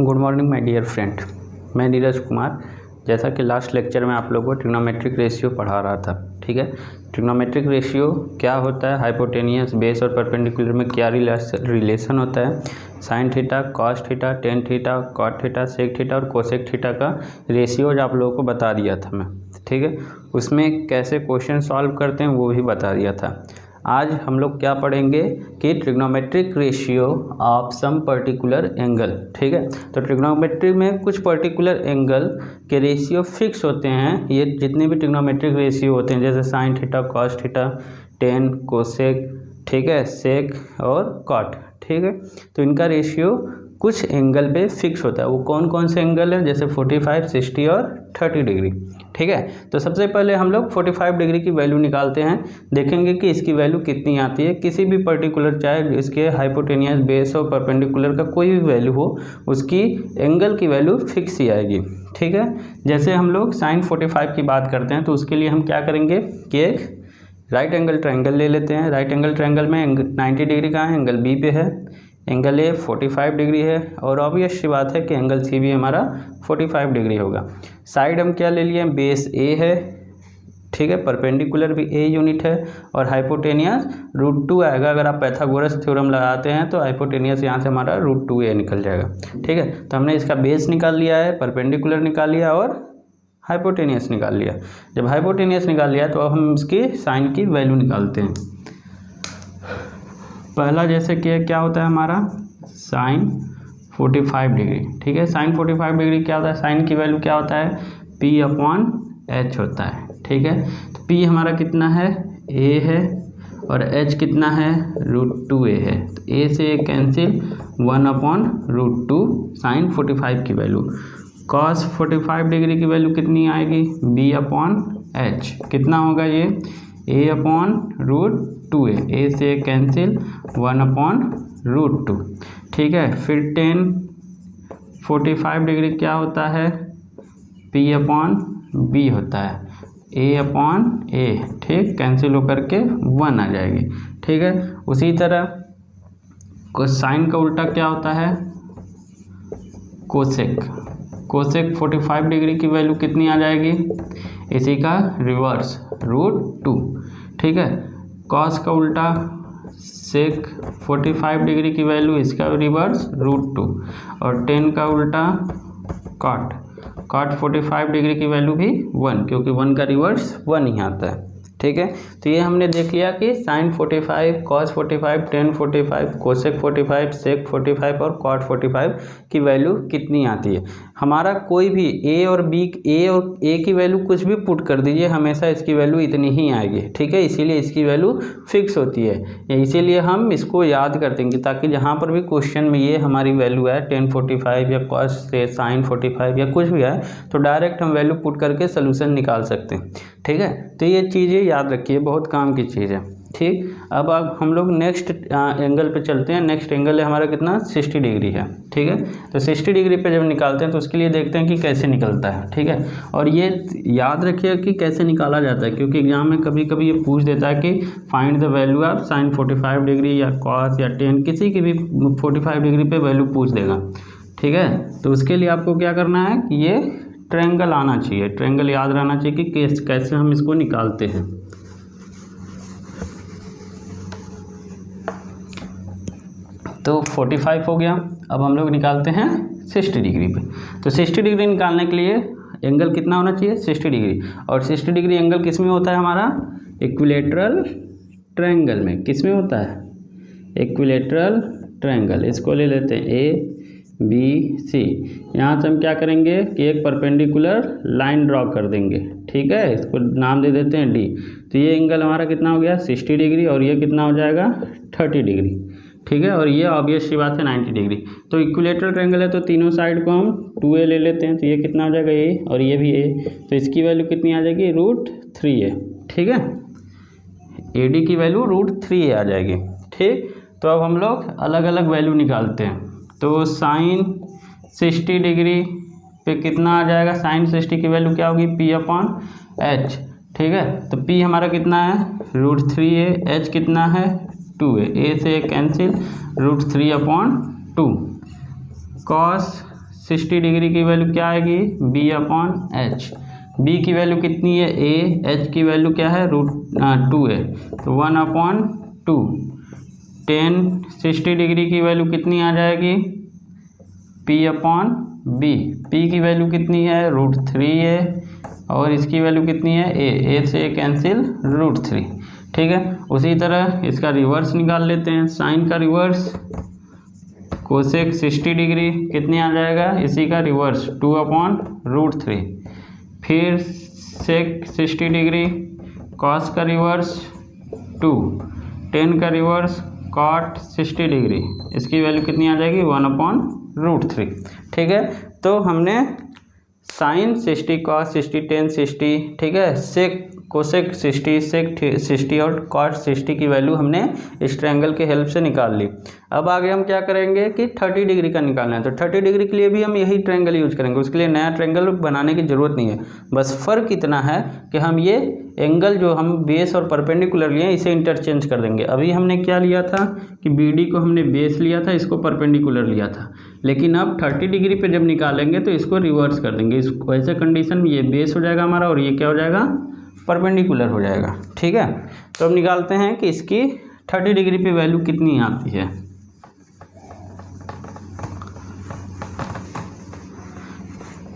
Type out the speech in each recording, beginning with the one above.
Good morning my dear friend, मैं नीरज कुमार। जैसा कि लास्ट लेक्चर में आप लोगों को ट्रिग्नोमेट्रिक रेशियो पढ़ा रहा था, ठीक है। ट्रिग्नोमेट्रिक रेशियो क्या होता है, हाइपोटेनियस, बेस और परपेंडिकुलर में क्या रिलेशन होता है, sine theta, cos theta, tan theta, cot theta, sec theta और कोसेक थीटा का रेशियोज आप लोगों को बता दिया था मैं, ठीक है। उसमें कैसे क्वेश्चन सॉल्व करते हैं वो भी बता दिया था। आज हम लोग क्या पढ़ेंगे कि trigonometric ratio of some particular angle, ठीक है। तो ट्रिग्नोमेट्री में कुछ पर्टिकुलर एंगल के रेशियो फिक्स होते हैं। ये जितने भी ट्रिग्नोमेट्रिक रेशियो होते हैं जैसे sign theta, cos theta, ten, cosec, ठीक है, सेक और कॉट, ठीक है। तो इनका रेशियो कुछ एंगल पे फिक्स होता है। वो कौन कौन से एंगल है, जैसे 45, 60 और 30 डिग्री, ठीक है। तो सबसे पहले हम लोग 45 डिग्री की वैल्यू निकालते हैं, देखेंगे कि इसकी वैल्यू कितनी आती है। किसी भी पर्टिकुलर, चाहे इसके हाइपोटेनियस, बेस और परपेंडिकुलर का कोई भी वैल्यू हो, उसकी एंगल की वैल्यू फिक्स ही आएगी, ठीक है। जैसे हम लोग साइन 45 की बात करते हैं तो उसके लिए हम क्या करेंगे कि एक राइट एंगल ट्रायंगल ले लेते हैं। राइट एंगल ट्रायंगल में 90 डिग्री का है, एंगल बी पे है, एंगल ए 45 डिग्री है और ऑब्वियस सी बात है कि एंगल सी भी हमारा 45 डिग्री होगा। साइड हम क्या ले लिए, बेस ए है, ठीक है, परपेंडिकुलर भी ए यूनिट है और हाइपोटेनियस √2 आएगा। अगर आप पाइथागोरस थ्योरम लगाते हैं तो हाइपोटेनियस यहाँ से हमारा √2a निकल जाएगा, ठीक है। तो हमने इसका बेस निकाल लिया है, परपेंडिकुलर निकाल लिया और हाइपोटेनियस निकाल लिया। जब हाइपोटेनियस निकाल लिया तो अब हम इसकी साइन की वैल्यू निकालते हैं। पहला जैसे कि क्या होता है हमारा साइन 45 डिग्री, ठीक है। साइन 45 डिग्री क्या होता है, साइन की वैल्यू क्या होता है, P/H होता है, ठीक है। तो P हमारा कितना है, A है और H कितना है, √2a है। तो A से A कैंसिल, 1/√2 साइन 45 की वैल्यू। कॉस 45 डिग्री की वैल्यू कितनी आएगी, B/H कितना होगा ये, A/√2a, A से A कैंसिल, 1/√2, ठीक है। फिर टेन 45 डिग्री क्या होता है, P/B होता है, A/A, ठीक, कैंसिल होकर के 1 आ जाएगी, ठीक है। उसी तरह साइन का उल्टा क्या होता है, कोसेक। कोसेक 45 डिग्री की वैल्यू कितनी आ जाएगी, इसी का रिवर्स √2, ठीक है। कॉस का उल्टा सेक 45 डिग्री की वैल्यू, इसका रिवर्स √2 और टेन का उल्टा कॉट 45 डिग्री की वैल्यू भी 1, क्योंकि 1 का रिवर्स 1 ही आता है, ठीक है। तो ये हमने देख लिया कि साइन 45, कॉस 45, टेन 45, कोसेक 45, सेक 45 और कॉट 45 की वैल्यू कितनी आती है। हमारा कोई भी ए और ए की वैल्यू कुछ भी पुट कर दीजिए, हमेशा इसकी वैल्यू इतनी ही आएगी, ठीक है। इसीलिए इसकी वैल्यू फिक्स होती है, इसीलिए हम इसको याद कर देंगे ताकि जहाँ पर भी क्वेश्चन में ये हमारी वैल्यू है 10 45 या कॉस से साइन 45 या कुछ भी है तो डायरेक्ट हम वैल्यू पुट करके सोल्यूशन निकाल सकते हैं, ठीक है। तो ये चीज़ें याद रखिए, बहुत काम की चीज़ है, ठीक। अब हम लोग नेक्स्ट एंगल पे चलते हैं। नेक्स्ट एंगल है हमारा कितना, 60 डिग्री है, ठीक है। तो 60 डिग्री पे जब निकालते हैं तो उसके लिए देखते हैं कि कैसे निकलता है, ठीक है। और ये याद रखिए कि कैसे निकाला जाता है, क्योंकि एग्जाम में कभी कभी ये पूछ देता है कि find the value of sine 45 degree या कॉस या टेन, किसी की भी 45 डिग्री पे वैल्यू पूछ देगा, ठीक है। तो उसके लिए आपको क्या करना है कि ये ट्रायंगल आना चाहिए, ट्रायंगल याद रहना चाहिए कि कैसे हम इसको निकालते हैं। तो 45 हो गया। अब हम लोग निकालते हैं 60 डिग्री पे। तो 60 डिग्री निकालने के लिए एंगल कितना होना चाहिए, 60 डिग्री। और 60 डिग्री एंगल किस में होता है हमारा, इक्विलैटरल ट्रायंगल में। किस में होता है, इक्विलैटरल ट्रायंगल। इसको ले लेते हैं ABC। यहाँ से हम क्या करेंगे कि एक परपेंडिकुलर लाइन ड्रॉ कर देंगे, ठीक है। इसको नाम दे देते हैं D। तो ये एंगल हमारा कितना हो गया, 60 डिग्री और ये कितना हो जाएगा, 30 डिग्री, ठीक है। और ये ऑब्वियस सी बात है 90 डिग्री। तो इक्विलैटरल ट्रायंगल है तो तीनों साइड को हम 2a ले लेते हैं। तो ये कितना हो जाएगा, A और ये भी A, तो इसकी वैल्यू कितनी आ जाएगी, √3a, ठीक है। AD की वैल्यू √3a आ जाएगी, ठीक। तो अब हम लोग अलग अलग वैल्यू निकालते हैं। तो साइन 60 डिग्री पे कितना आ जाएगा, साइन 60 की वैल्यू क्या होगी, P/H, ठीक है। तो P हमारा कितना है, √3a, H कितना है, 2a, A से कैंसिल, √3/2। कॉस 60 डिग्री की वैल्यू क्या आएगी, b/h। b की वैल्यू कितनी है, a, h की वैल्यू क्या है, √2 है, तो 1/2। tan 60 डिग्री की वैल्यू कितनी आ जाएगी, p/b। p की वैल्यू कितनी है, √3 है, और इसकी वैल्यू कितनी है, a से कैंसिल √3। ठीक है, उसी तरह इसका रिवर्स निकाल लेते हैं, साइन का रिवर्स कोसेक 60 डिग्री कितनी आ जाएगा, इसी का रिवर्स 2/√3। फिर सेक 60 डिग्री कॉस का रिवर्स 2, tan का रिवर्स कॉट 60 डिग्री, इसकी वैल्यू कितनी आ जाएगी, 1/√3। ठीक है, तो हमने साइन 60, कॉस 60, tan 60, ठीक है, सेक कोसेक 60, सेक 60 और कॉट 60 की वैल्यू हमने इस ट्रायंगल के हेल्प से निकाल ली। अब आगे हम क्या करेंगे कि 30 डिग्री का निकालना है, तो 30 डिग्री के लिए भी हम यही ट्रायंगल यूज करेंगे, उसके लिए नया ट्रायंगल बनाने की ज़रूरत नहीं है। बस फ़र्क इतना है कि हम ये एंगल जो हम बेस और परपेंडिकुलर लिए इसे इंटरचेंज कर देंगे। अभी हमने क्या लिया था कि BD को हमने बेस लिया था, इसको परपेंडिकुलर लिया था, लेकिन अब 30 डिग्री पे जब निकालेंगे तो इसको रिवर्स कर देंगे। इस वैसे कंडीशन में ये बेस हो जाएगा हमारा और ये क्या हो जाएगा, परपेंडिकुलर हो जाएगा। ठीक है, तो अब निकालते हैं कि इसकी 30 डिग्री पे वैल्यू कितनी आती है।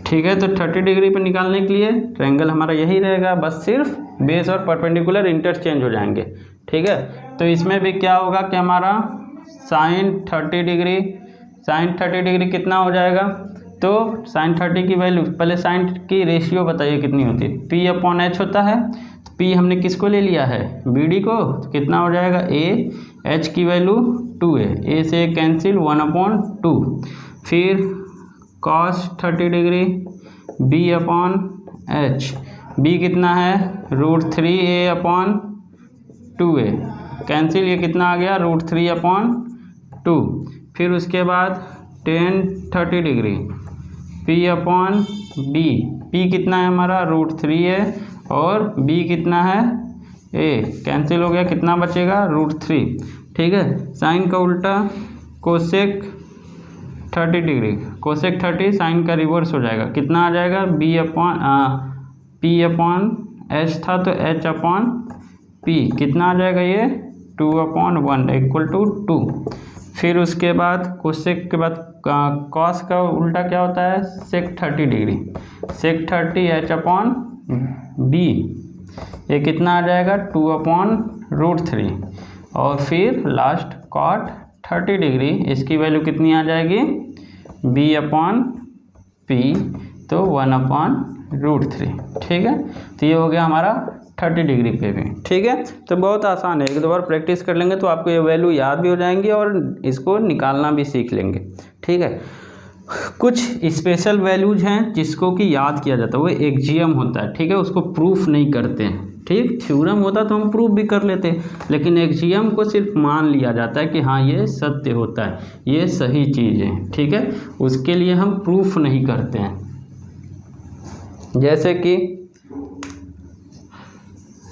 ठीक है, तो 30 डिग्री पे निकालने के लिए ट्रायंगल हमारा यही रहेगा, बस सिर्फ बेस और परपेंडिकुलर इंटरचेंज हो जाएंगे। ठीक है, तो इसमें भी क्या होगा कि हमारा साइन 30 डिग्री कितना हो जाएगा, तो साइन 30 की वैल्यू, पहले साइन की रेशियो बताइए कितनी होती है, p/h होता है, तो p हमने किसको ले लिया है, BD को, तो कितना हो जाएगा, a, h की वैल्यू 2 है, a से कैंसिल 1/2। फिर cos 30 डिग्री b/h, b कितना है, √3a/2a, कैंसिल, ये कितना आ गया, √3/2। फिर उसके बाद tan 30 डिग्री p/b, p कितना है हमारा, √3 है, और b कितना है, a, कैंसिल हो गया, कितना बचेगा, √3। ठीक है, साइन का उल्टा कोसेक 30 डिग्री, कोसेक 30 साइन का रिवर्स हो जाएगा, कितना आ जाएगा, p/h था तो h/p, कितना आ जाएगा ये, 2/1 = 2। फिर उसके बाद कोसेक के बाद कॉस का उल्टा क्या होता है, सेक 30 डिग्री, सेक 30 h/b, ये कितना आ जाएगा, 2/√3। और फिर लास्ट कॉट 30 डिग्री, इसकी वैल्यू कितनी आ जाएगी, b/p, तो 1/√3। ठीक है, तो ये हो गया हमारा 30 डिग्री पे भी। ठीक है, तो बहुत आसान है, एक दो बार प्रैक्टिस कर लेंगे तो आपको ये वैल्यू याद भी हो जाएंगी और इसको निकालना भी सीख लेंगे। ठीक है, कुछ स्पेशल वैल्यूज हैं जिसको कि याद किया जाता है, वो एक्जियम होता है। ठीक है, उसको प्रूफ नहीं करते हैं। ठीक, थ्योरम होता तो हम प्रूफ भी कर लेते, लेकिन एक्जियम को सिर्फ मान लिया जाता है कि हाँ ये सत्य होता है, ये सही चीज़ है। ठीक है, उसके लिए हम प्रूफ नहीं करते हैं। जैसे कि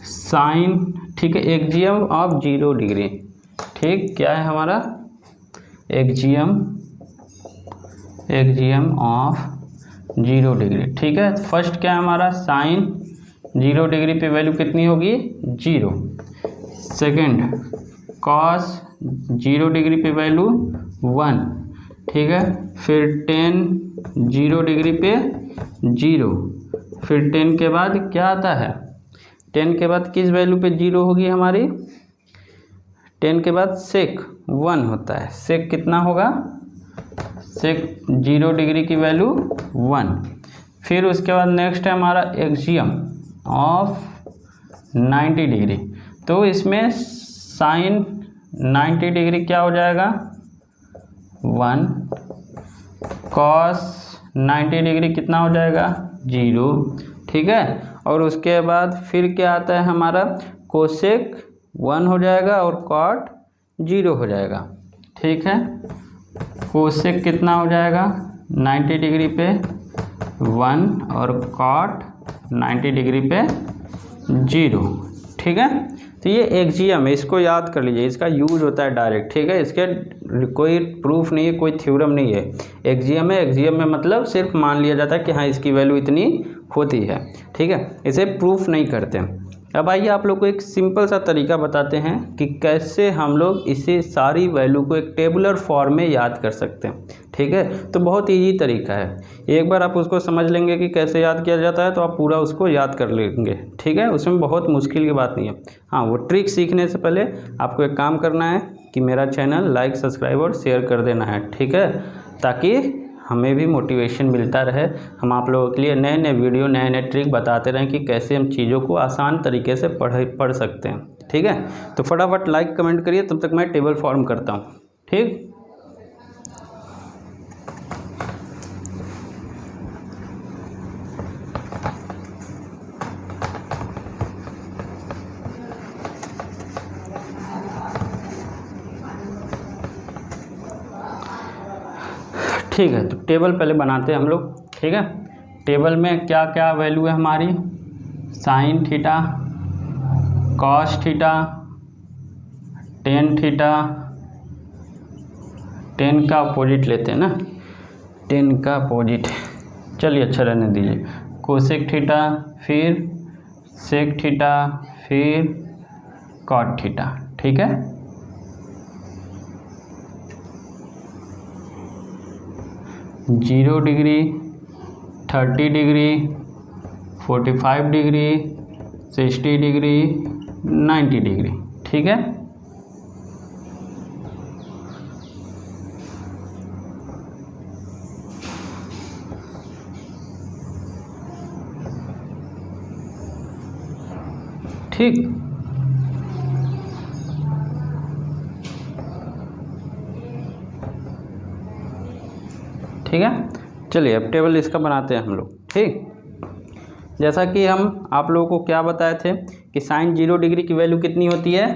साइन, ठीक है, एक्जियम ऑफ 0 डिग्री। ठीक, क्या है हमारा एक्जियम ऑफ 0 डिग्री। ठीक है, फर्स्ट क्या है हमारा, साइन 0 डिग्री पे वैल्यू कितनी होगी, 0। सेकंड कॉस 0 डिग्री पे वैल्यू 1। ठीक है, फिर tan 0 डिग्री पे 0। फिर tan के बाद क्या आता है, tan के बाद किस वैल्यू पे 0 होगी हमारी, tan के बाद सेक 1 होता है। सेक कितना होगा, सेक 0 डिग्री की वैल्यू 1। फिर उसके बाद नेक्स्ट है हमारा एक्जियम ऑफ 90 डिग्री। तो इसमें साइन 90 डिग्री क्या हो जाएगा, 1। कॉस 90 डिग्री कितना हो जाएगा, 0। ठीक है, और उसके बाद फिर क्या आता है हमारा, कोसेक 1 हो जाएगा और कॉट 0 हो जाएगा। ठीक है, कोसेक कितना हो जाएगा, 90 डिग्री पे 1 और कॉट 90 डिग्री पे 0। ठीक है। तो ये एक्जियम है, इसको याद कर लीजिए, इसका यूज होता है डायरेक्ट, ठीक है। इसके कोई प्रूफ नहीं है, कोई थ्योरम नहीं है। एक्जियम है, एक्जियम में मतलब सिर्फ मान लिया जाता है कि हाँ इसकी वैल्यू इतनी होती है, ठीक है, इसे प्रूफ नहीं करते। अब आइए आप लोग को एक सिंपल सा तरीका बताते हैं कि कैसे हम लोग इसे सारी वैल्यू को एक टेबुलर फॉर्म में याद कर सकते हैं, ठीक है। तो बहुत इजी तरीका है, एक बार आप उसको समझ लेंगे कि कैसे याद किया जाता है तो आप पूरा उसको याद कर लेंगे, ठीक है। उसमें बहुत मुश्किल की बात नहीं है। हाँ, वो ट्रिक सीखने से पहले आपको एक काम करना है कि मेरा चैनल लाइक, सब्सक्राइब और शेयर कर देना है, ठीक है, ताकि हमें भी मोटिवेशन मिलता रहे। हम आप लोगों के लिए नए नए वीडियो, नए नए ट्रिक बताते रहें कि कैसे हम चीज़ों को आसान तरीके से पढ़ सकते हैं, ठीक है। तो फटाफट लाइक कमेंट करिए, तब तक मैं टेबल फॉर्म करता हूँ, ठीक। ठीक है, तो टेबल पहले बनाते हैं हम लोग, ठीक है। टेबल में क्या क्या वैल्यू है हमारी, sign theta, cos theta, tan theta, ten का अपोजिट लेते हैं ना, टेन का अपोजिट, चलिए अच्छा रहने दीजिए, कोसेक थीटा, फिर सेक थीटा, फिर कॉट थीटा, ठीक है। Zero degree, 30 degree, 45 degree, 60 degree, 90 degree, ठीक है। ठीक, ठीक है। चलिए अब टेबल इसका बनाते हैं हम लोग, ठीक। जैसा कि हम आप लोगों को क्या बताए थे कि साइन 0 डिग्री की वैल्यू कितनी होती है,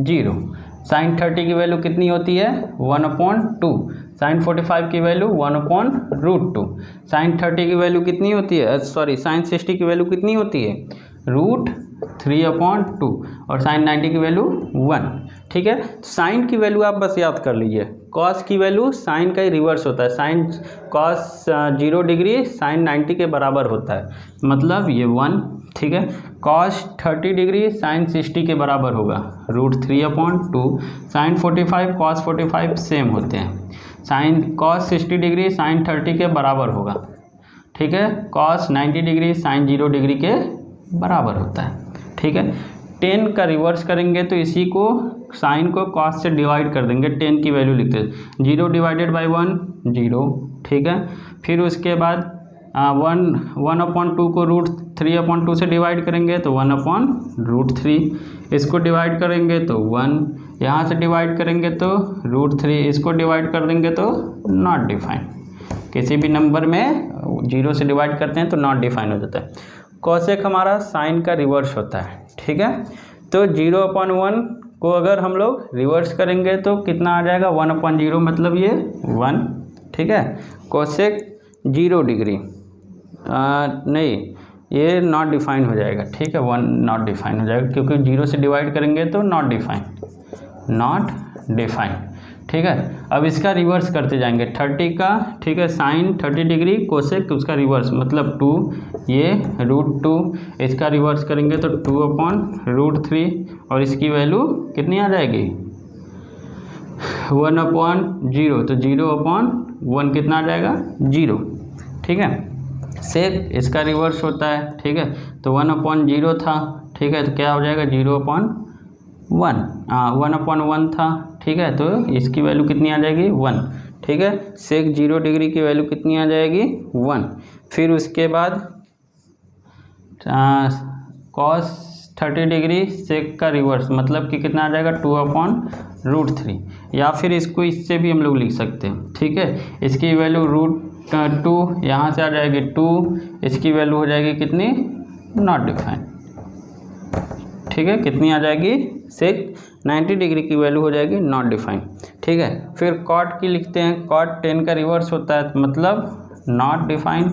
0। साइन 30 की वैल्यू कितनी होती है, 1/2। साइन 45 की वैल्यू 1/√2। साइन 30 की वैल्यू कितनी होती है, सॉरी साइन 60 की वैल्यू कितनी होती है, √3/2। और साइन 90 की वैल्यू 1, ठीक है। साइन की वैल्यू आप बस याद कर लीजिए, कॉस की वैल्यू साइन का ही रिवर्स होता है, साइन कॉस 0 डिग्री साइन 90 के बराबर होता है, मतलब ये 1, ठीक है। कॉस 30 डिग्री साइन 60 के बराबर होगा, √3/2। साइन 45 कॉस 45 सेम होते हैं, साइन कॉस 60 डिग्री साइन 30 के बराबर होगा, ठीक है। कॉस 90 डिग्री साइन 0 डिग्री के बराबर होता है, ठीक है। 10 का रिवर्स करेंगे तो इसी को साइन को कॉस से डिवाइड कर देंगे, 10 की वैल्यू लिखते हैं, 0 डिवाइडेड बाई 1 0, ठीक है। फिर उसके बाद 1/2 को √3/2 से डिवाइड करेंगे तो 1/√3, इसको डिवाइड करेंगे तो 1, यहाँ से डिवाइड करेंगे तो √3, इसको डिवाइड कर देंगे तो नॉट डिफाइन। किसी भी नंबर में 0 से डिवाइड करते हैं तो नॉट डिफाइन हो जाता है। कॉसेक हमारा साइन का रिवर्स होता है, ठीक है। तो 0/1 को अगर हम लोग रिवर्स करेंगे तो कितना आ जाएगा, 1/0, मतलब ये 1, ठीक है। कोसेक 0 डिग्री नहीं, ये नॉट डिफाइन हो जाएगा, ठीक है, 1 नॉट डिफाइन हो जाएगा क्योंकि 0 से डिवाइड करेंगे तो नॉट डिफाइन, ठीक है। अब इसका रिवर्स करते जाएंगे, 30 का, ठीक है, साइन 30 डिग्री कोसेक उसका रिवर्स मतलब 2, ये √2, इसका रिवर्स करेंगे तो 2/√3 और इसकी वैल्यू कितनी आ जाएगी, 1/0, तो 0/1 कितना आ जाएगा, 0, ठीक है। सेक इसका रिवर्स होता है, ठीक है, तो 1/0 था, ठीक है, तो क्या हो जाएगा 0/1, 1/1 था, ठीक है, तो इसकी वैल्यू कितनी आ जाएगी 1, ठीक है। सेक 0 डिग्री की वैल्यू कितनी आ जाएगी 1। फिर उसके बाद कॉस 30 डिग्री सेक का रिवर्स मतलब कि कितना आ जाएगा 2/√3, या फिर इसको इससे भी हम लोग लिख सकते हैं, ठीक है। इसकी वैल्यू √2, यहाँ से आ जाएगी 2, इसकी वैल्यू हो जाएगी कितनी, नॉट डिफाइन, ठीक है। कितनी आ जाएगी, सेक 90 डिग्री की वैल्यू हो जाएगी नॉट डिफाइन, ठीक है। फिर कॉट की लिखते हैं, कॉट 10 का रिवर्स होता है मतलब नॉट डिफाइन,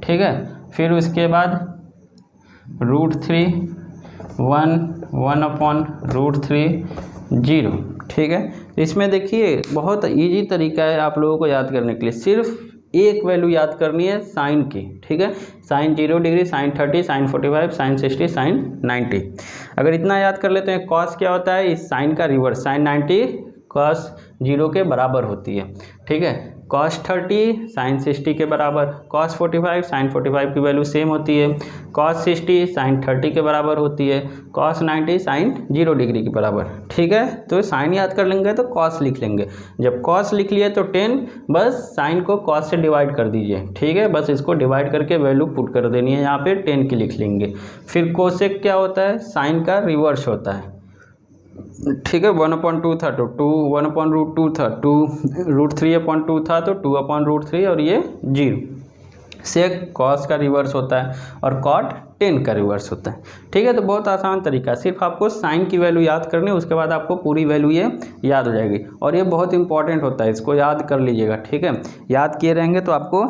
ठीक है। फिर उसके बाद √3, 1/√3 0। ठीक है, तो इसमें देखिए बहुत इजी तरीका है आप लोगों को याद करने के लिए, सिर्फ एक वैल्यू याद करनी है साइन की। ठीक है, sine 0 degree, sine 30, sine 45, sine 60, sine 90। अगर इतना याद कर लेते हैं, कॉस क्या होता है, इस साइन का रिवर्स, साइन 90 कॉस 0 के बराबर होती है। ठीक है, कॉस 30 साइन 60 के बराबर, कॉस 45 साइन 45 की वैल्यू सेम होती है, कॉस 60 साइन 30 के बराबर होती है, कॉस 90 साइन 0 डिग्री के बराबर। ठीक है, तो साइन याद कर लेंगे तो कॉस लिख लेंगे, जब कॉस लिख लिए तो 10, बस साइन को कॉस से डिवाइड कर दीजिए। ठीक है, बस इसको डिवाइड करके वैल्यू पुट कर देनी है, यहाँ पे 10 की लिख लेंगे। फिर कोसेक क्या होता है, साइन का रिवर्स होता है। ठीक है, 1/2 था तो 2, 1/√2 था 2, √3/2 था तो 2/√3 और ये 0। सेक कॉस का रिवर्स होता है और कॉट 10 का रिवर्स होता है। ठीक है, तो बहुत आसान तरीका, सिर्फ आपको साइन की वैल्यू याद करनी है, उसके बाद आपको पूरी वैल्यू ये याद हो जाएगी। और ये बहुत इंपॉर्टेंट होता है, इसको याद कर लीजिएगा। ठीक है, याद किए रहेंगे तो आपको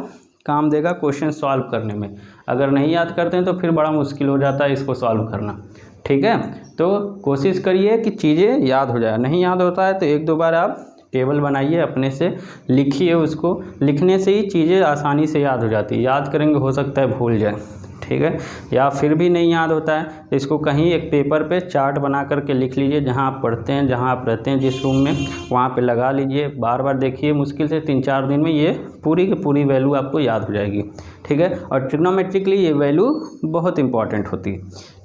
काम देगा क्वेश्चन सॉल्व करने में। अगर नहीं याद करते हैं तो फिर बड़ा मुश्किल हो जाता है इसको सॉल्व करना। ठीक है, तो कोशिश करिए कि चीज़ें याद हो जाए। नहीं याद होता है तो एक दो बार आप टेबल बनाइए, अपने से लिखिए, उसको लिखने से ही चीज़ें आसानी से याद हो जाती है। याद करेंगे हो सकता है भूल जाए। ठीक है, या फिर भी नहीं याद होता है तो इसको कहीं एक पेपर पे चार्ट बना करके लिख लीजिए, जहाँ आप पढ़ते हैं, जहाँ आप रहते हैं जिस रूम में, वहाँ पे लगा लीजिए, बार बार देखिए। मुश्किल से 3-4 दिन में ये पूरी की पूरी वैल्यू आपको याद हो जाएगी। ठीक है, और ट्रिग्नोमेट्रिकली ये वैल्यू बहुत इंपॉर्टेंट होती है।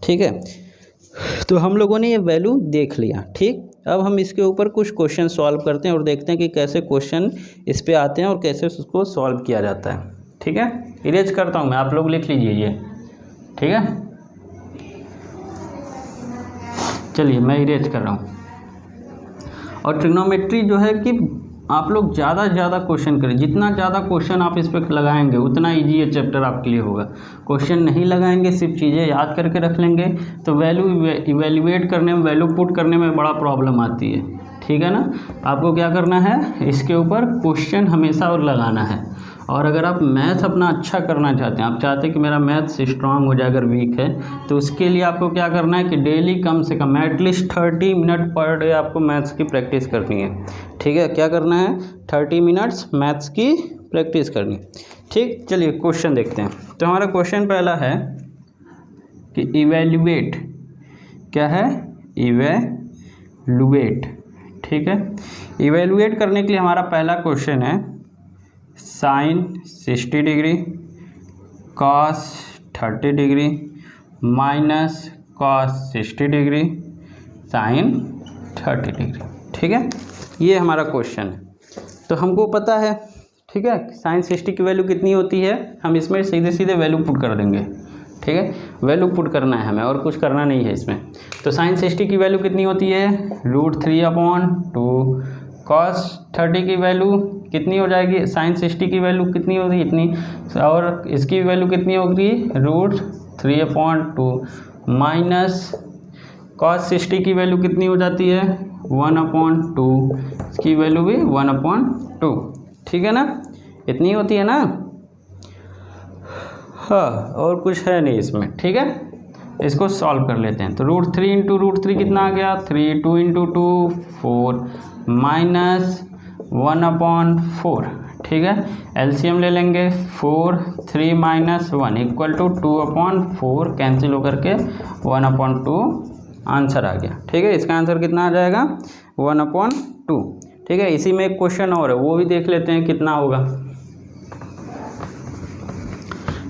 ठीक है, तो हम लोगों ने ये वैल्यू देख लिया। ठीक, अब हम इसके ऊपर कुछ क्वेश्चन सॉल्व करते हैं और देखते हैं कि कैसे क्वेश्चन इस पे आते हैं और कैसे उसको सॉल्व किया जाता है। ठीक है, इरेज करता हूँ मैं, आप लोग लिख लीजिए ये। ठीक है, चलिए मैं इरेज कर रहा हूँ। और ट्रिग्नोमेट्री जो है कि आप लोग ज़्यादा से ज़्यादा क्वेश्चन करें, जितना ज़्यादा क्वेश्चन आप इस पर लगाएंगे उतना इजी ये चैप्टर आपके लिए होगा। क्वेश्चन नहीं लगाएंगे, सिर्फ चीज़ें याद करके रख लेंगे तो वैल्यू इवेल्युएट करने में, वैल्यू पुट करने में बड़ा प्रॉब्लम आती है। ठीक है ना, आपको क्या करना है, इसके ऊपर क्वेश्चन हमेशा और लगाना है। और अगर आप मैथ अपना अच्छा करना चाहते हैं, आप चाहते हैं कि मेरा मैथ्स स्ट्रांग हो जाए अगर वीक है, तो उसके लिए आपको क्या करना है कि डेली कम से कम एटलीस्ट 30 मिनट पर डे आपको मैथ्स की प्रैक्टिस करनी है। ठीक है, क्या करना है, 30 मिनट्स मैथ्स की प्रैक्टिस करनी। ठीक, चलिए क्वेश्चन देखते हैं। तो हमारा क्वेश्चन पहला है कि इवेल्युएट, क्या है, इवेल्युएट। ठीक है, इवेल्युएट करने के लिए हमारा पहला क्वेश्चन है sine 60 degree cos 30 degree minus cos 60 degree sine 30 degree. ठीक है, ये हमारा क्वेश्चन है। तो हमको पता है, ठीक है, साइन 60 की वैल्यू कितनी होती है, हम इसमें सीधे सीधे वैल्यू पुट कर देंगे। ठीक है, वैल्यू पुट करना है हमें और कुछ करना नहीं है इसमें। तो साइन 60 की वैल्यू कितनी होती है, √3/2। कॉस 30 की वैल्यू कितनी हो जाएगी, साइन 60 की वैल्यू कितनी होगी, इतनी, और इसकी वैल्यू कितनी होगी, √3/2 माइनस कॉस 60 की वैल्यू कितनी हो जाती है, 1/2, इसकी वैल्यू भी 1/2। ठीक है ना, इतनी होती है ना। हाँ, और कुछ है नहीं इसमें। ठीक है, इसको सॉल्व कर लेते हैं। तो √3 × √3 कितना आ गया, 3, 2 × 2 4 माइनस 1/4। ठीक है, एलसीएम ले लेंगे, 4 3 माइनस 1 इक्वल टू 2/4, कैंसिल होकर के 1/2 आंसर आ गया। ठीक है, इसका आंसर कितना आ जाएगा, 1/2। ठीक है, इसी में एक क्वेश्चन और है, वो भी देख लेते हैं कितना होगा।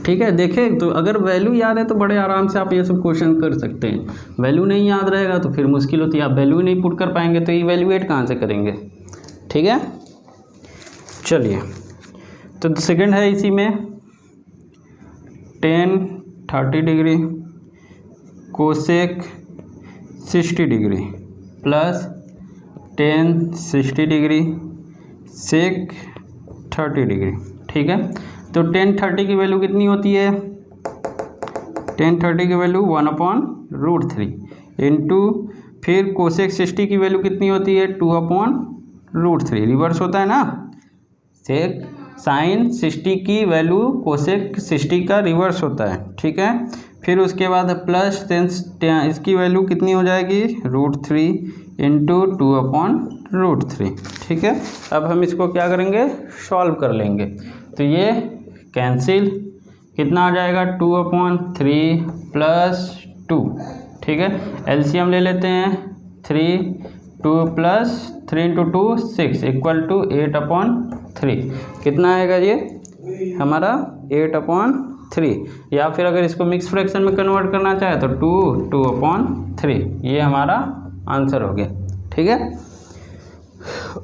ठीक है, देखें तो अगर वैल्यू याद है तो बड़े आराम से आप ये सब क्वेश्चन कर सकते हैं। वैल्यू नहीं याद रहेगा तो फिर मुश्किल होती है, आप वैल्यू नहीं पुट कर पाएंगे तो इवेल्युएट कहाँ से करेंगे। ठीक है, चलिए, तो सेकंड है इसी में tan 30 degree cosec 60 degree plus tan 60 degree sec 30 degree. ठीक है, तो tan 30 की वैल्यू कितनी होती है, tan 30 की वैल्यू 1/√3 इंटू, फिर कोसेक 60 की वैल्यू कितनी होती है, 2/√3, रिवर्स होता है ना, सेक साइन 60 की वैल्यू कोसेक 60 का रिवर्स होता है। ठीक है, फिर उसके बाद प्लस इसकी वैल्यू कितनी हो जाएगी, √3 इंटू 2/√3। ठीक है, अब हम इसको क्या करेंगे, सॉल्व कर लेंगे। तो ये कैंसिल, कितना आ जाएगा 2/3 प्लस 2। ठीक है, एलसीएम ले लेते हैं, 2 प्लस 3 इंटू 2 6 इक्वल टू 8/3। कितना आएगा ये हमारा 8/3, या फिर अगर इसको मिक्स फ्रैक्शन में कन्वर्ट करना चाहे तो 2/3। ये हमारा आंसर हो गया। ठीक है,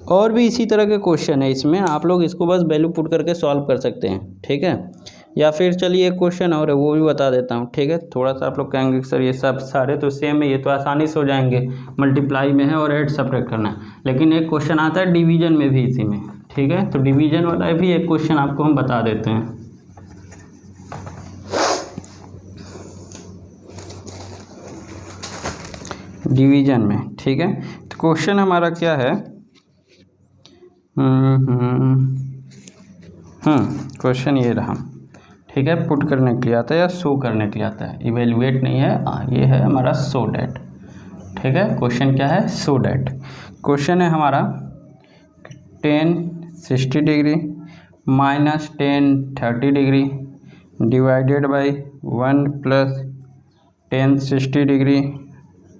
और भी इसी तरह के क्वेश्चन है इसमें, आप लोग इसको बस वैल्यू पुट करके सॉल्व कर सकते हैं। ठीक है, या फिर चलिए एक क्वेश्चन और है वो भी बता देता हूँ। ठीक है, थोड़ा सा आप लोग कहेंगे सर ये सब सारे तो सेम है, ये तो आसानी से हो जाएंगे, मल्टीप्लाई में है और ऐड सब्ट्रैक्ट करना है। लेकिन एक क्वेश्चन आता है डिवीजन में भी इसी में। ठीक है, तो डिवीजन वाला भी एक क्वेश्चन आपको हम बता देते हैं। डिवीजन में, ठीक है, तो क्वेश्चन हमारा क्या है, क्वेश्चन ये रहा। ठीक है, पुट करने के लिए आता है या शो करने के लिए आता है, इवेल्युएट नहीं है, ये है हमारा शो डैट। ठीक है, क्वेश्चन क्या है, शो डैट। क्वेश्चन है हमारा 10 60 degree minus 10 30 degree divided by 1 plus 10 60 degree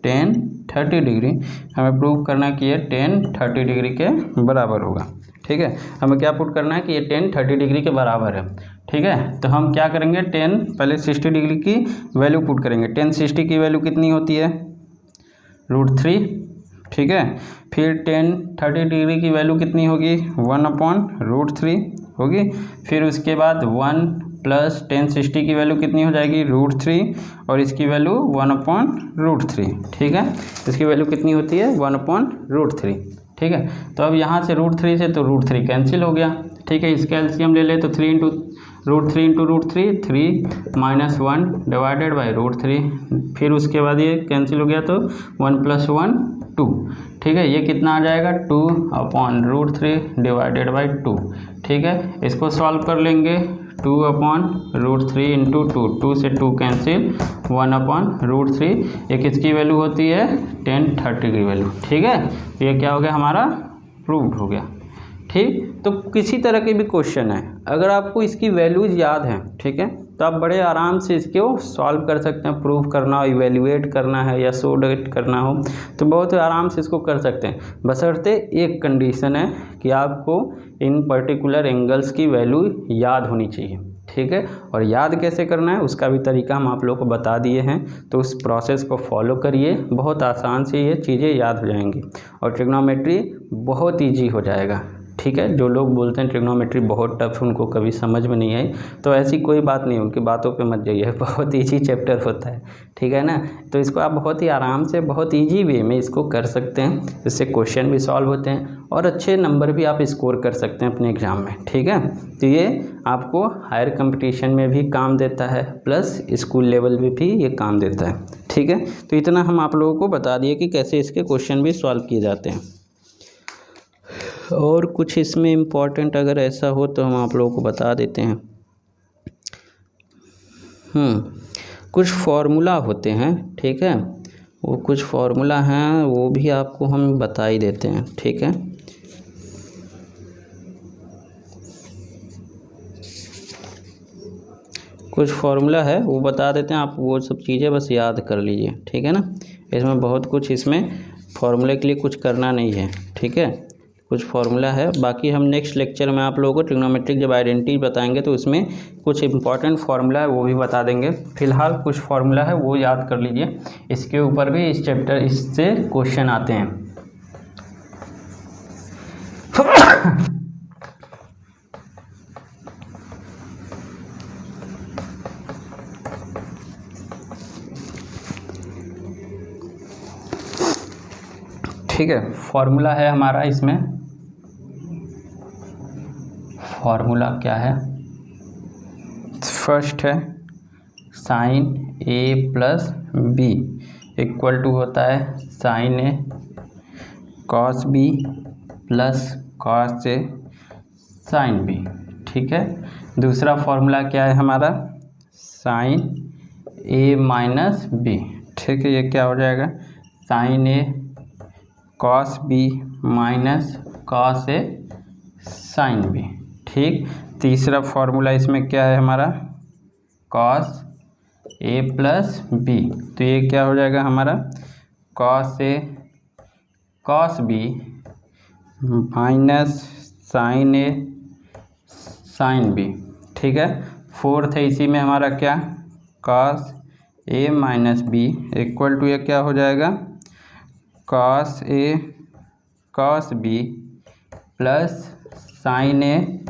10 30 degree. हमें प्रूव करना है कि ये 10 30 डिग्री के बराबर होगा। ठीक है, हमें क्या पुट करना है कि ये 10 30 डिग्री के बराबर है। ठीक है, तो हम क्या करेंगे, 10 पहले 60 डिग्री की वैल्यू पुट करेंगे। 10 60 की वैल्यू कितनी होती है, √3। ठीक है, फिर 10 30 डिग्री की वैल्यू कितनी होगी, 1/√3 होगी। फिर उसके बाद 1 प्लस 10 60 की वैल्यू कितनी हो जाएगी, √3, और इसकी वैल्यू 1/√3। ठीक है, इसकी वैल्यू कितनी होती है, 1/√3। ठीक है, तो अब यहाँ से √3 से तो √3 कैंसिल हो गया। ठीक है, इसका एलसीएम ले ले तो 3 इंटू √3 3 माइनस 1 डिवाइडेड बाई √3। फिर उसके बाद ये कैंसिल हो गया तो 1 + 1 2। ठीक है, ये कितना आ जाएगा, 2/√3 डिवाइडेड बाई 2। ठीक है, इसको सॉल्व कर लेंगे, 2/√3 इंटू 2 से 2 कैंसिल, 1/√3। एक इसकी वैल्यू होती है 10 30 की वैल्यू। ठीक है, ये क्या हो गया हमारा, प्रूव्ड हो गया। ठीक, तो किसी तरह के भी क्वेश्चन है, अगर आपको इसकी वैल्यूज याद हैं, ठीक है, तो आप बड़े आराम से इसको सॉल्व कर सकते हैं। प्रूव करना हो, इवेल्युएट करना है या शो डैट करना हो तो बहुत आराम से इसको कर सकते हैं। बशर्ते एक कंडीशन है कि आपको इन पर्टिकुलर एंगल्स की वैल्यू याद होनी चाहिए। ठीक है, और याद कैसे करना है उसका भी तरीका हम आप लोगों को बता दिए हैं, तो उस प्रोसेस को फॉलो करिए, बहुत आसान से ये चीज़ें याद हो जाएंगी और ट्रिग्नोमेट्री बहुत ईजी हो जाएगा। ठीक है, जो लोग बोलते हैं ट्रिग्नोमेट्री बहुत टफ, उनको कभी समझ में नहीं आई, तो ऐसी कोई बात नहीं, उनकी बातों पे मत जाइए, बहुत ईजी चैप्टर होता है। ठीक है ना, तो इसको आप बहुत ही आराम से, बहुत ईजी वे में इसको कर सकते हैं, इससे क्वेश्चन भी सॉल्व होते हैं और अच्छे नंबर भी आप स्कोर कर सकते हैं अपने एग्ज़ाम में। ठीक है, तो ये आपको हायर कंपटीशन में भी काम देता है, प्लस स्कूल लेवल में भी ये काम देता है। ठीक है, तो इतना हम आप लोगों को बता दिए कि कैसे इसके क्वेश्चन भी सॉल्व किए जाते हैं। और कुछ इसमें इम्पॉर्टेंट अगर ऐसा हो तो हम आप लोगों को बता देते हैं। कुछ फार्मूला होते हैं, ठीक है, वो कुछ फार्मूला हैं, वो भी आपको हम बता ही देते हैं। ठीक है, कुछ फार्मूला है वो बता देते हैं, आप वो सब चीज़ें बस याद कर लीजिए। ठीक है ना, इसमें बहुत कुछ, इसमें फार्मूले के लिए कुछ करना नहीं है। ठीक है, कुछ फार्मूला है, बाकी हम नेक्स्ट लेक्चर में आप लोगों को ट्रिग्नोमेट्रिक जब आइडेंटिटी बताएंगे तो उसमें कुछ इंपॉर्टेंट फार्मूला है वो भी बता देंगे। फिलहाल कुछ फार्मूला है वो याद कर लीजिए, इसके ऊपर भी इस चैप्टर इससे क्वेश्चन आते हैं। ठीक है, फार्मूला है हमारा, इसमें फार्मूला क्या है, फर्स्ट है sin a plus B equal to होता है sin a cos b plus cos a sin b। ठीक है, दूसरा फार्मूला क्या है हमारा, sin ए माइनस बी, ठीक है। ये क्या हो जाएगा, sign A cos B minus cos A sine B, ठीक। तीसरा फॉर्मूला इसमें क्या है हमारा, कॉस ए प्लस बी, तो ये क्या हो जाएगा हमारा, cos A cos B minus sine A sine B, ठीक है। फोर्थ है इसी में हमारा क्या, cos A minus B equal to ये क्या हो जाएगा, cos A cos B plus sine A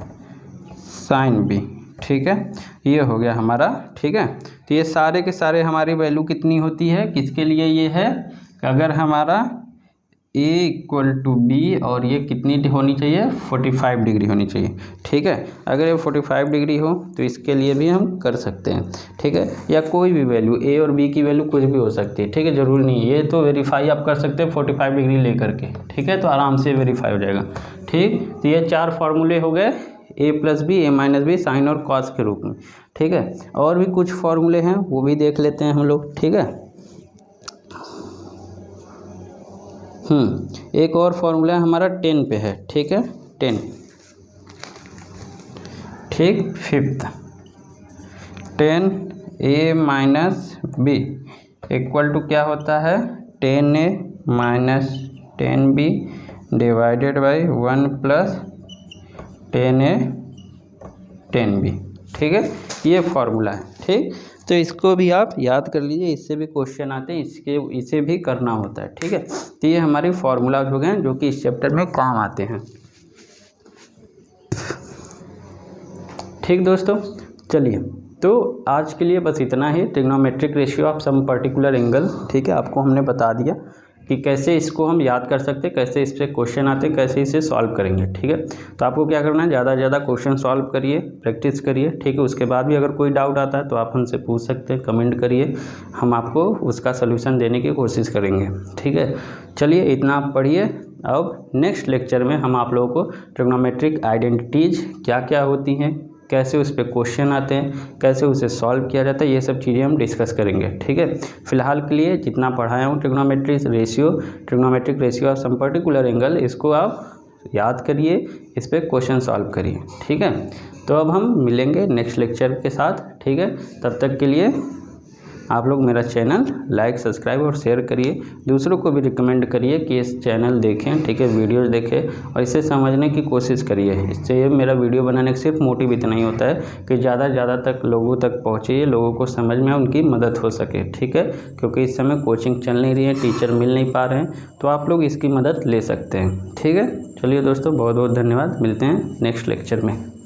sine B, ठीक है। ये हो गया हमारा, ठीक है। तो ये सारे के सारे हमारी वैल्यू कितनी होती है, किसके लिए ये है, अगर हमारा ए इक्वल टू बी और ये कितनी होनी चाहिए, 45 डिग्री होनी चाहिए, ठीक है। अगर ये 45 डिग्री हो तो इसके लिए भी हम कर सकते हैं, ठीक है। या कोई भी वैल्यू ए और बी की वैल्यू कुछ भी हो सकती है, ठीक है, ज़रूरी नहीं है। ये तो वेरीफाई आप कर सकते हैं 45 डिग्री लेकर के, ठीक है, तो आराम से वेरीफाई हो जाएगा, ठीक। तो ये 4 फार्मूले हो गए, ए प्लस बी, ए माइनस बी, साइन और कॉस के रूप में, ठीक है। और भी कुछ फार्मूले हैं वो भी देख लेते हैं हम लोग, ठीक है। एक और फार्मूला हमारा 10 पे है, ठीक है, 10, ठीक। Fifth 10 a minus B equal to क्या होता है, 10 a minus 10 b divided by 1 plus 10 a 10 b, ठीक है। ये फार्मूला है, ठीक। तो इसको भी आप याद कर लीजिए, इससे भी क्वेश्चन आते हैं, इसे भी करना होता है, ठीक है। तो ये हमारे फार्मूला हो गए जो कि इस चैप्टर में काम आते हैं, ठीक दोस्तों। चलिए, तो आज के लिए बस इतना ही। Trigonometric ratio of some particular angle, ठीक है, आपको हमने बता दिया कि कैसे इसको हम याद कर सकते हैं, कैसे इस पर क्वेश्चन आते हैं, कैसे इसे सॉल्व करेंगे, ठीक है। तो आपको क्या करना है, ज़्यादा से ज़्यादा क्वेश्चन सॉल्व करिए, प्रैक्टिस करिए, ठीक है। उसके बाद भी अगर कोई डाउट आता है तो आप हमसे पूछ सकते हैं, कमेंट करिए, हम आपको उसका सलूशन देने की कोशिश करेंगे, ठीक है। चलिए, इतना आप पढ़िए। अब नेक्स्ट लेक्चर में हम आप लोगों को ट्रिग्नोमेट्रिक आइडेंटिटीज़ क्या क्या होती हैं, कैसे उस पर क्वेश्चन आते हैं, कैसे उसे सॉल्व किया जाता है, ये सब चीज़ें हम डिस्कस करेंगे, ठीक है। फिलहाल के लिए जितना पढ़ाया हूँ trigonometric ratio of some particular angle, इसको आप याद करिए, इस पर क्वेश्चन सॉल्व करिए, ठीक है। तो अब हम मिलेंगे नेक्स्ट लेक्चर के साथ, ठीक है। तब तक के लिए आप लोग मेरा चैनल लाइक, सब्सक्राइब और शेयर करिए, दूसरों को भी रिकमेंड करिए कि इस चैनल देखें, ठीक है, वीडियोज़ देखें और इसे समझने की कोशिश करिए। इससे मेरा वीडियो बनाने का सिर्फ मोटिव इतना ही होता है कि ज़्यादा से ज़्यादा तक लोगों तक पहुँचे, लोगों को समझ में उनकी मदद हो सके, ठीक है। क्योंकि इस समय कोचिंग चल नहीं रही है, टीचर मिल नहीं पा रहे हैं, तो आप लोग इसकी मदद ले सकते हैं, ठीक है। चलिए दोस्तों, बहुत बहुत धन्यवाद, मिलते हैं नेक्स्ट लेक्चर में।